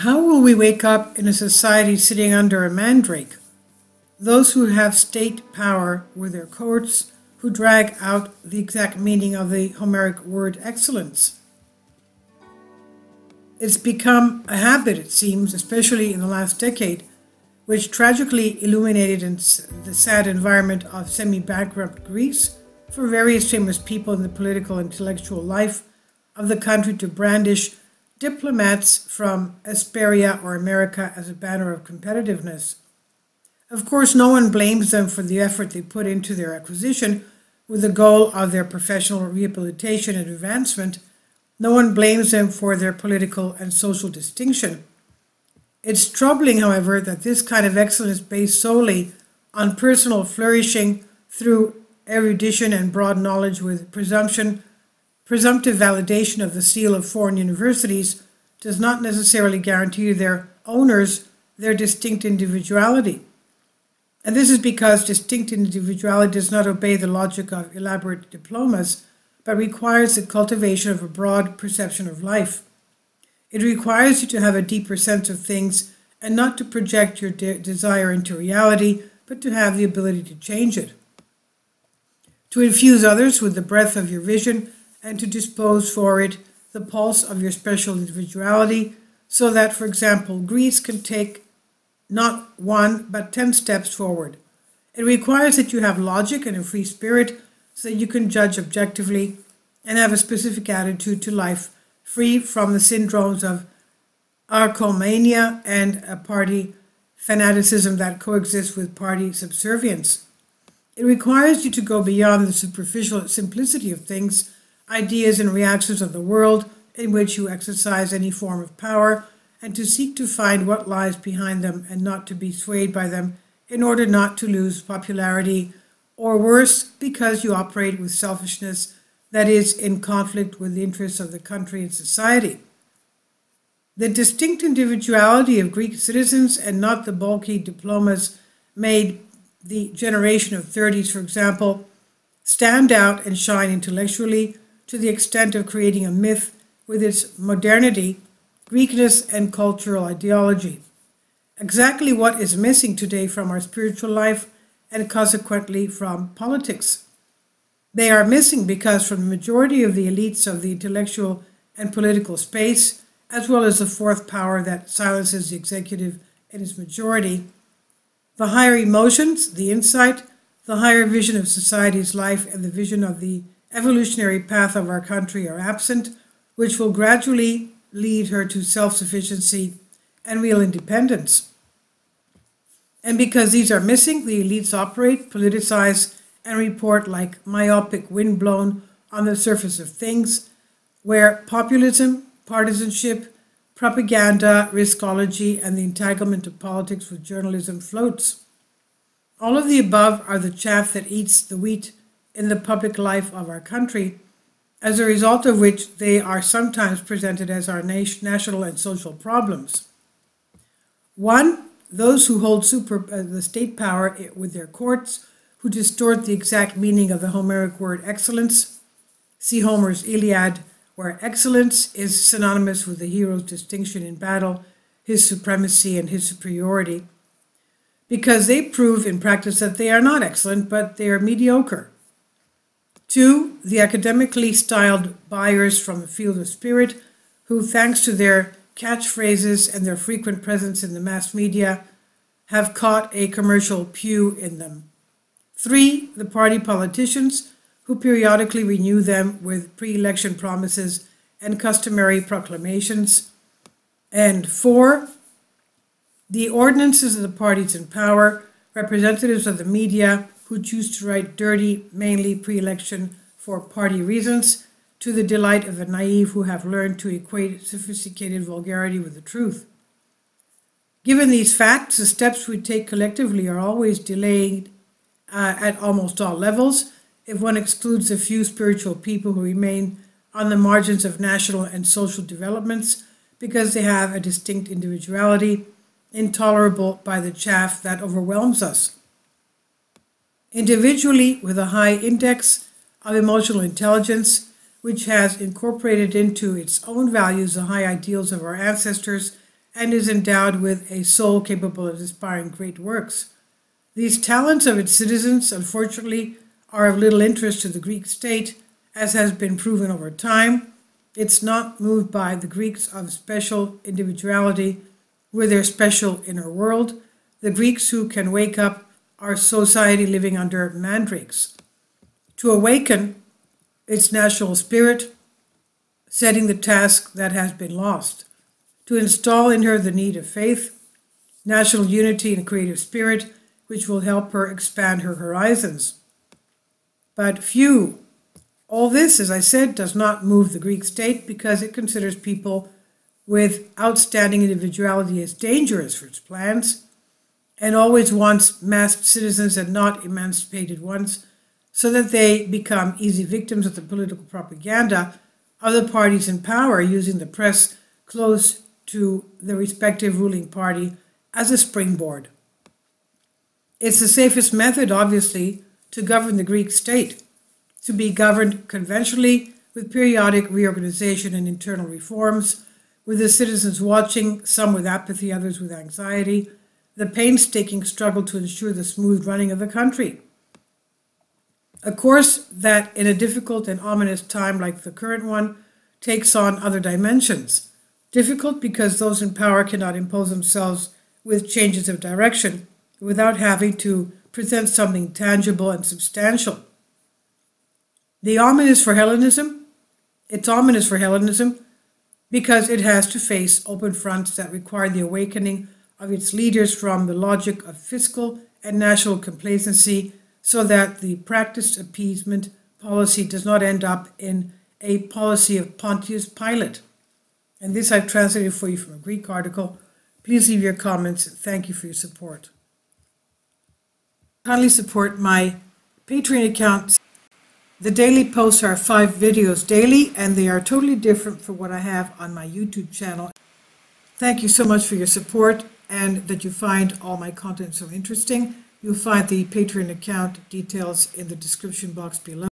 How will we wake up in a society sitting under a mandrake? Those who have state power with their courts, who drag out the exact meaning of the Homeric word excellence. It's become a habit, it seems, especially in the last decade, which tragically illuminated the sad environment of semi-bankrupt Greece for various famous people in the political and intellectual life of the country to brandish diplomats from Asperia or America as a banner of competitiveness. Of course, no one blames them for the effort they put into their acquisition with the goal of their professional rehabilitation and advancement. No one blames them for their political and social distinction. It's troubling, however, that this kind of excellence based solely on personal flourishing through erudition and broad knowledge with presumptive validation of the seal of foreign universities does not necessarily guarantee their owners their distinct individuality. And this is because distinct individuality does not obey the logic of elaborate diplomas, but requires the cultivation of a broad perception of life. It requires you to have a deeper sense of things and not to project your desire into reality, but to have the ability to change it. To infuse others with the breath of your vision and to dispose for it the pulse of your special individuality, so that, for example, Greece can take not 1, but 10 steps forward. It requires that you have logic and a free spirit so that you can judge objectively and have a specific attitude to life, free from the syndromes of archomania and a party fanaticism that coexists with party subservience. It requires you to go beyond the superficial simplicity of things, ideas and reactions of the world in which you exercise any form of power, and to seek to find what lies behind them and not to be swayed by them in order not to lose popularity, or worse, because you operate with selfishness that is in conflict with the interests of the country and society. The distinct individuality of Greek citizens and not the bulky diplomas made the generation of 30s, for example, stand out and shine intellectually to the extent of creating a myth with its modernity, Greekness, and cultural ideology. Exactly what is missing today from our spiritual life and consequently from politics. They are missing because from the majority of the elites of the intellectual and political space, as well as the fourth power that silences the executive in its majority, the higher emotions, the insight, the higher vision of society's life, and the vision of the evolutionary path of our country are absent, which will gradually lead her to self-sufficiency and real independence. And because these are missing, the elites operate, politicize, and report like myopic windblown on the surface of things, where populism, partisanship, propaganda, riskology, and the entanglement of politics with journalism floats. All of the above are the chaff that eats the wheat in the public life of our country, as a result of which they are sometimes presented as our national and social problems. 1. Those who hold the state power with their courts, who distort the exact meaning of the Homeric word excellence. See Homer's Iliad, where excellence is synonymous with the hero's distinction in battle, his supremacy, and his superiority, because they prove in practice that they are not excellent, but they are mediocre. 2. The academically styled buyers from the field of spirit, who, thanks to their catchphrases and their frequent presence in the mass media, have caught a commercial pew in them. 3. The party politicians, who periodically renew them with pre-election promises and customary proclamations. And 4. The ordinances of the parties in power, representatives of the media, who choose to write dirty, mainly pre-election for party reasons, to the delight of the naive who have learned to equate sophisticated vulgarity with the truth. Given these facts, the steps we take collectively are always delayed at almost all levels, if one excludes a few spiritual people who remain on the margins of national and social developments because they have a distinct individuality, intolerable by the chaff that overwhelms us. Individually, with a high index of emotional intelligence, which has incorporated into its own values the high ideals of our ancestors and is endowed with a soul capable of inspiring great works. These talents of its citizens, unfortunately, are of little interest to the Greek state, as has been proven over time. It's not moved by the Greeks of special individuality with their special inner world. The Greeks who can wake up are society living under mandrakes. To awaken its national spirit, setting the task that has been lost. To install in her the need of faith, national unity and creative spirit, which will help her expand her horizons. But all this, as I said, does not move the Greek state because it considers people with outstanding individuality as dangerous for its plans, and always wants masked citizens and not emancipated ones, so that they become easy victims of the political propaganda of the parties in power, using the press close to the respective ruling party as a springboard. It's the safest method, obviously, to govern the Greek state, to be governed conventionally with periodic reorganization and internal reforms, with the citizens watching, some with apathy, others with anxiety, the painstaking struggle to ensure the smooth running of the country. A course that, in a difficult and ominous time like the current one, takes on other dimensions. Difficult because those in power cannot impose themselves with changes of direction without having to present something tangible and substantial. It's ominous for Hellenism because it has to face open fronts that require the awakening of its leaders from the logic of fiscal and national complacency, so that the practiced appeasement policy does not end up in a policy of Pontius Pilate. And this I've translated for you from a Greek article. Please leave your comments. Thank you for your support. Kindly support my Patreon account. The daily posts are 5 videos daily, and they are totally different from what I have on my YouTube channel. Thank you so much for your support and that you find all my content so interesting. You'll find the Patreon account details in the description box below.